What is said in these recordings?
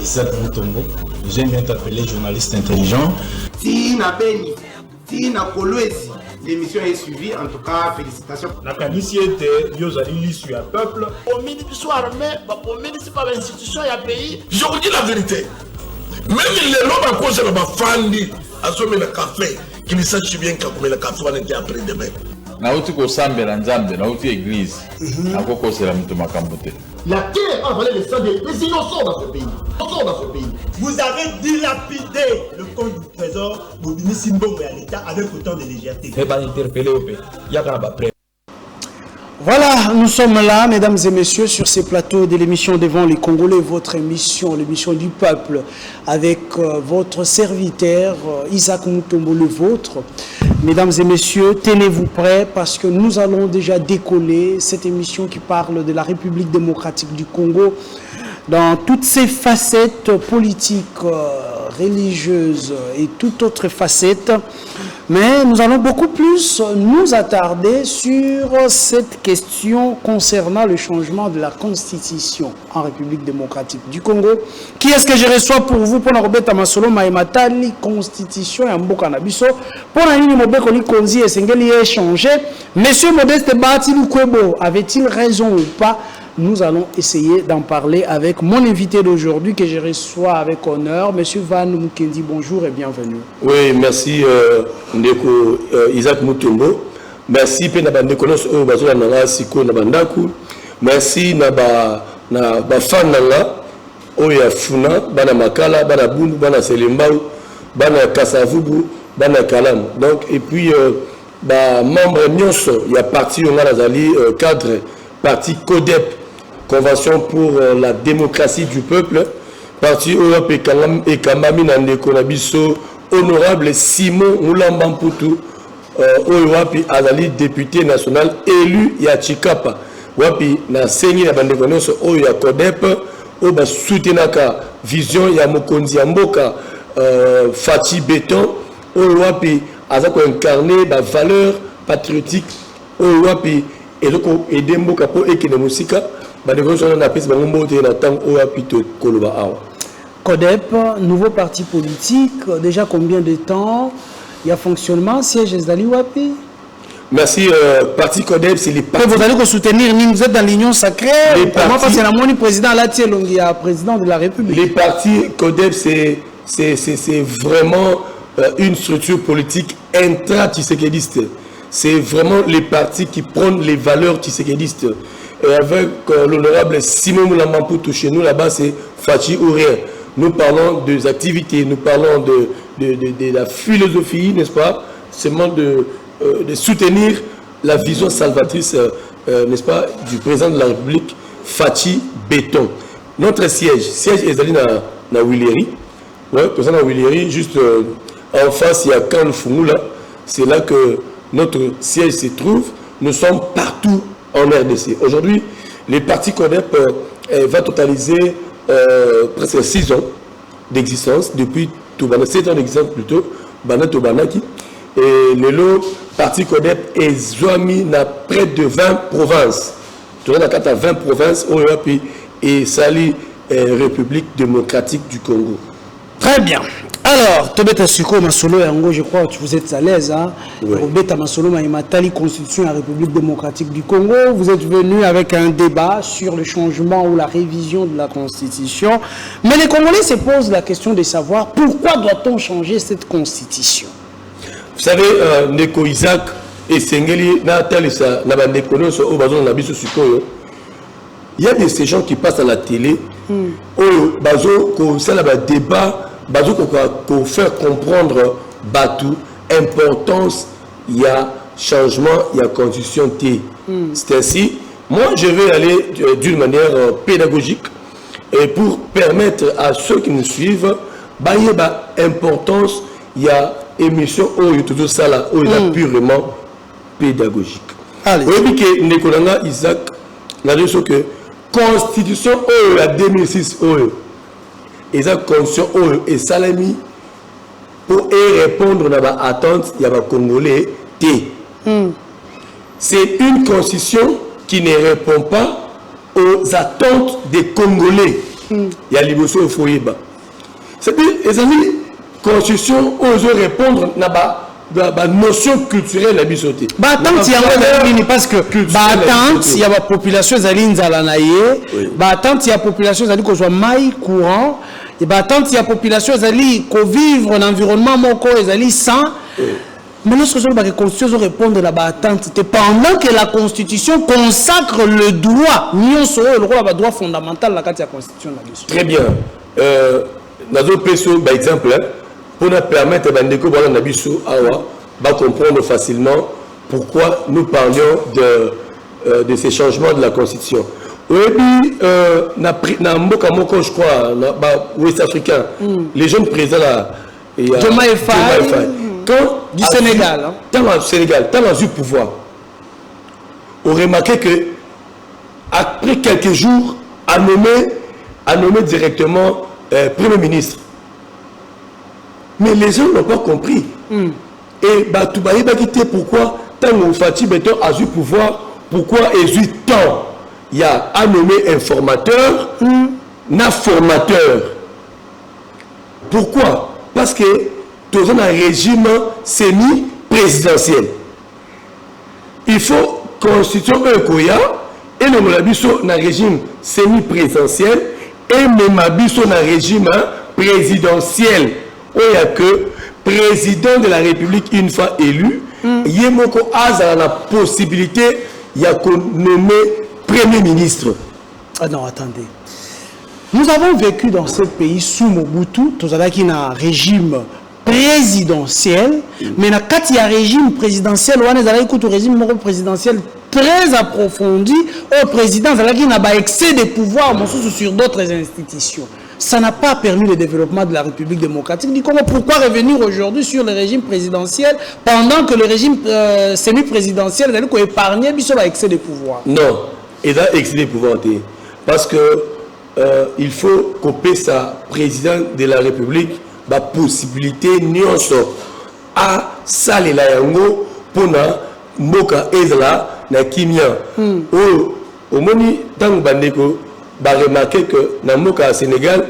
Isaac Mutombo, j'aime bien t'appeler journaliste intelligent. Si n'a Beni, si n'a Kolwezi, l'émission est suivie, en tout cas, félicitations. La candidature était Yozali l'issue à peuple. Au ministre soit armé, au ministre pas l'institution et à pays. Je vous dis la vérité. Même les lois à cause de ma famille, à ce moment le café, qui ne sache bien que le café va être après demain. Nauti ko sambe na nzambe, nauti église. Akoko c'est la mitoma kambote. La terre a avalé le sang des innocents dans ce pays. Vous avez dilapidé le compte du trésor pour ministre Mbongo et à l'État avec autant de légèreté. Et pas interpeller au pays. Voilà, nous sommes là, mesdames et messieurs, sur ces plateaux de l'émission Devant les Congolais, votre émission, l'émission du peuple, avec votre serviteur Isaac Mutombo, le vôtre. Mesdames et messieurs, tenez-vous prêts parce que nous allons déjà décoller cette émission qui parle de la République démocratique du Congo dans toutes ses facettes politiques, religieuses et toutes autres facettes. Mais nous allons beaucoup plus nous attarder sur cette question concernant le changement de la Constitution en République démocratique du Congo. Qui est-ce que je reçois pour vous pour Robert Masolo Maïmatali, Constitution et Mboka Nabiso pour la ligne Mobeko Likonzi et Sengeli échangé. Monsieur Modeste Batilou Kwebo avait-il raison ou pas? Nous allons essayer d'en parler avec mon invité d'aujourd'hui que je reçois avec honneur, Monsieur Van Mukendi. Bonjour et bienvenue. Oui, merci Ndeko Isaac Mutombo. Merci pe na bande konos o bazola na siko na bandaku. Merci na ba fan nanga o ya funa bana makala bana bundu bana selembao bana kasavubu bana kalam. Donc et puis ba membre nyonso ya parti on a zali cadre parti CODEP, Convention pour la démocratie du peuple, parti Europe et Kambami Nandeko Nabiso, honorable Simon Moulambamputu, Owapi Azali, député national élu Yachikapa, Wapi na Seni na Bandekonos, Oya Kodep, Oba Soutenaka, Vision Yamokonzi Mboka, Fati Béton, Owapi Azako incarné la valeur patriotique, Owapi et Mboka po Ekene Musika. CODEP, nouveau parti politique, déjà combien de temps il y a fonctionnement, siège Zali Wapi? Merci, parti CODEP, c'est les partis. Vous allez soutenir, vous êtes dans l'union sacrée. Comment parce que la président Latie Longia, président de la République. Les partis CODEP, c'est vraiment une structure politique intra-tshisekéliste. C'est vraiment les partis qui prennent les valeurs tshisekélistes. Et avec l'honorable Simon Moulambamputu chez nous là-bas, c'est Fachi ou rien. Nous parlons des activités, nous parlons de la philosophie, n'est-ce pas? Seulement de soutenir la vision salvatrice, n'est-ce pas, du président de la République, Fachi Béton. Notre siège est allé dans Willery. Ouais, président de Willery, juste en face, il y a Kan Fumula. C'est là que notre siège se trouve. Nous sommes partout en RDC. Aujourd'hui, les partis CODEP va totaliser presque 6 ans d'existence, depuis Toubana, 7 ans d'existence plutôt, Bana Tobanaki. Et le lot parti CODEP est Zouami na près de 20 provinces. Tu as 20 provinces, et Sali, République démocratique du Congo. Très bien. Alors, Tobeta Suko Masolo Yango, je crois que vous êtes à l'aise. Hein? Robeta Masolo Maïmatali, Constitution de la République démocratique du Congo. Vous êtes venu avec un débat sur le changement ou la révision de la Constitution. Mais les Congolais se posent la question de savoir pourquoi doit-on changer cette Constitution? Vous savez, Neko Isaac et Sengeli, il y a de ces gens qui passent à la télé, débat. Pour faire comprendre Batou, importance, il y a changement, il y a constitution T. C'est ainsi, moi je vais aller d'une manière pédagogique et pour permettre à ceux qui nous suivent, il y a importance, il y a émission où il y a tout ça là, où il est purement pédagogique. Allez. Oui, que Nicolanga Isaac, la chose que constitution à 2006 et ça constitution et salami pour répondre à la attente il y a des Congolais T. C'est une constitution qui ne répond pas aux attentes des Congolais. Il y a l'émotion au foyer. C'est-à-dire, les amis, constitution, ose répondre à la notion culturelle de la bisoté. Attends, il y a parce que attends, il y a la population zaline zalanaye, attends, il y a la population zali qu'on soit maï courant, et attends, il y a la population zali qu'on vivre un environnement moko zali sans. Mais lorsque la Constitution répond à la attente, pendant que la Constitution consacre le droit, le droit fondamental de la Constitution. Très bien. Dans un par exemple, pour nous permettre de comprendre facilement pourquoi nous parlions de ces changements de la Constitution. Et puis, je crois, Ouest africain, les jeunes présidents là, Diomaye Faye, du Sénégal. Dans le Sénégal, dans le pouvoir, on remarquait que après quelques jours, a nommé directement Premier ministre. Mais les gens n'ont pas compris. Et Toubaï va quitter pourquoi, tant que Fatih Beton a eu pouvoir, pourquoi il y a tant. Il y a un nommé informateur, un formateur. Pourquoi? Parce que nous avons un régime semi-présidentiel. Il faut constituer un Koya et nous avons un régime semi-présidentiel et nous avons un régime présidentiel. Il y a que président de la République une fois élu, il y a la possibilité de nommer Premier ministre. Ah non, attendez. Nous avons vécu dans ce pays sous Mobutu, nous avons un régime présidentiel, mais quand il y a un régime présidentiel, on a un régime présidentiel très approfondi, au président n'a pas excès de pouvoir sur d'autres institutions. Ça n'a pas permis le développement de la République démocratique du Congo. Pourquoi revenir aujourd'hui sur le régime présidentiel pendant que le régime semi-présidentiel a épargné excès de pouvoir? Non, il a excès de pouvoir. Parce que il faut couper sa président de la République la possibilité à saler la yango pour na moka ezla na kimia. Au moni tant bandeko va remarquer que dans le cas Sénégal,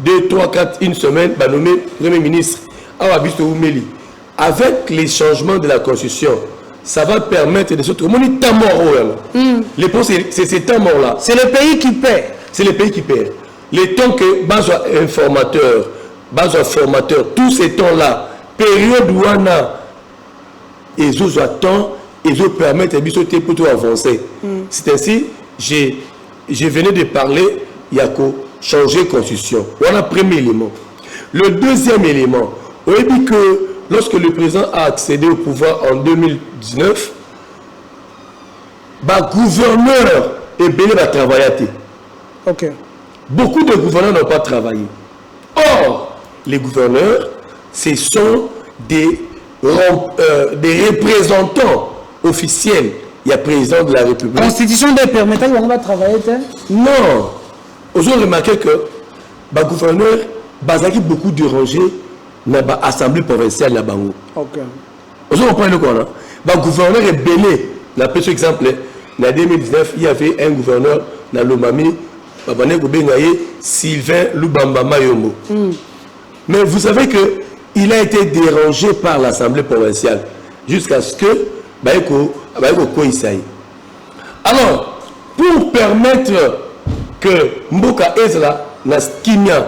2, 3, 4, une semaine, va nommer Premier ministre. Avec les changements de la Constitution, ça va permettre de se trouver. Les points, c'est ces temps-là. C'est le pays qui perd. C'est le pays qui perd. Les temps que base informateur, base formateur, tous ces temps-là, période où on a et ils temps, ils permettent de sauter pour tout avancer. C'est ainsi, je venais de parler, il y a qu'à changer la Constitution. Voilà le premier élément. Le deuxième élément, on a dit que lorsque le président a accédé au pouvoir en 2019, le gouverneur est béni à travailler. Okay. Beaucoup de gouverneurs n'ont pas travaillé. Or, les gouverneurs, ce sont des représentants officiels. Il y a président de la République. La Constitution ne permet pas qu'on va travailler. Non. Vous avez remarqué que le gouverneur a beaucoup dérangé dans l'Assemblée provinciale de Bango. Ok. Vous comprenez quoi? Le gouverneur est belé. Par exemple, en 2019, il y avait un gouverneur dans l'Omami, Sylvain Lubamba Mayombo. Mais vous savez qu'il a été dérangé par l'Assemblée provinciale jusqu'à ce que alors, pour permettre que Mboka Ezra, Kimia,